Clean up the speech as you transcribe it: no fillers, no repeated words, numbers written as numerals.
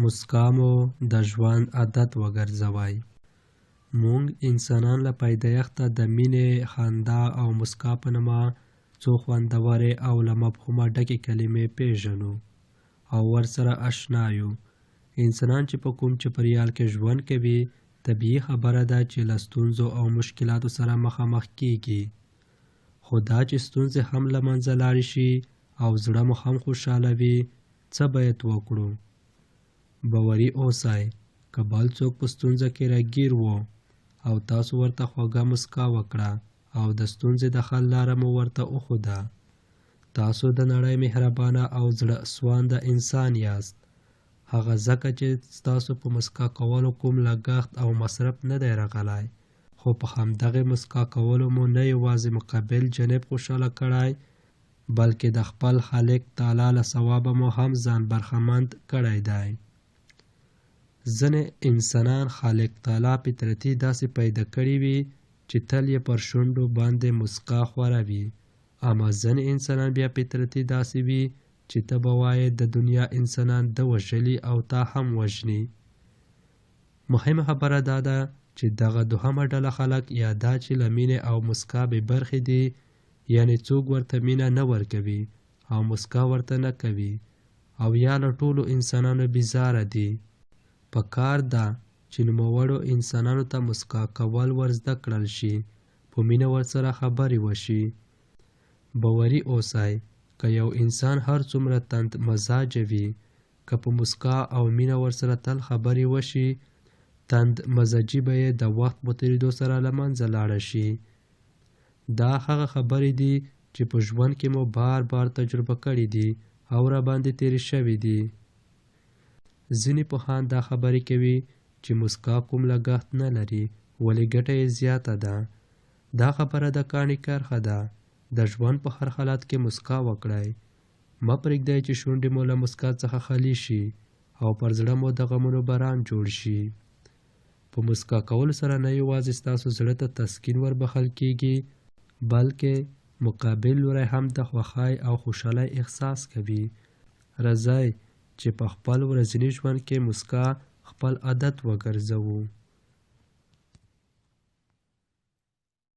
مسکا مو د ژوند عادت وګرځوئ. موږ انسانان له پیدایښته د مینې، خندا او مسکا په نامه څو خوندورې او له مفهومه ډکې کلمې پیژنو او ورسره اشنا یو. انسانان چې په کوم چاپېریال کې ژوند کوي، طبیعي خبره ده چې له ستونزو او مشکلاتو سره مخامخ کیږي. خو دا چې ستونزې هم له منځه لاړې شي او زړه مو هم خوشحاله وي، څه باید وکړو؟ باوري اوسئ که بل څوک په ستونزه کې راګیر و او تاسو ورته خوږه مسکا وکړه او د ستونزې د حل لاره مو ورته وښوده، تاسو د نړۍ مهربانه او زړه سوانده انسان یاست. هغه ځکه چې ستاسو په مسکا کولو کوم لګښت او مصرف نه دی راغلی، خو په همدغې مسکا کولو مو نه یوازې مقابل جانب خوشحاله کړی، بلکې د خپل خالق تعالی له ثوابه مو هم ځان برخمند کړی دی. ځینې انسانان خالق تعالی فطرتي داسې پیدا کړي وي چې تل یې پر شونډو باندې مسکا خوره وي، اما ځینې انسانان بیا فطرتي داسې وي چې ته به وایې د دنیا انسانان ده وژلي او تا هم وژني. مهمه خبره دا ده چې دغه دوهمه ډله خلک یا دا چې له مینې او مسکا بې برخې دي، یعنې څوک ورته مینه نه ورکوي او مسکا ورته نه کوي، او یا له ټولو انسانانو بیزاره دي. په کار ده چې نوموړو انسانانو ته مسکا کول ور زده کړل شي، په مینه ورسره خبرې وشي. باوري اوسئ که یو انسان هر څومره تند مزاجه وي، که په مسکا او مینه ورسره تل خبرې وشي، تند مزاجي به یې د وخت په تېرېدو سره له منځه لاړه شي. دا هغه خبرې دي چې په ژوند کې مو بار بار تجربه کړي دي او را باندې تېرې شوي دي. ځینې پوهان دا خبرې کوي چې مسکا کوم لګښت نه لري، ولې ګټه یې زیاته ده. دا خبره د کاڼي کرښه ده. د ژوند په هر حالت کې مسکا وکړئ. مه پرېږدئ چې شونډې مو له مسکا څخه خالي شي او پر زړه مو د غمونو باران جوړ شي. په مسکا کولو سره نه یوازې ستاسو زړه ته تسکین وربخښل کیږي، بلکې مقابل لوری هم د خوښۍ او خوشحالۍ احساس کوي. راځئ چې په خپل ورځني ژوند کې مسکا خپل عادت وګرځوو.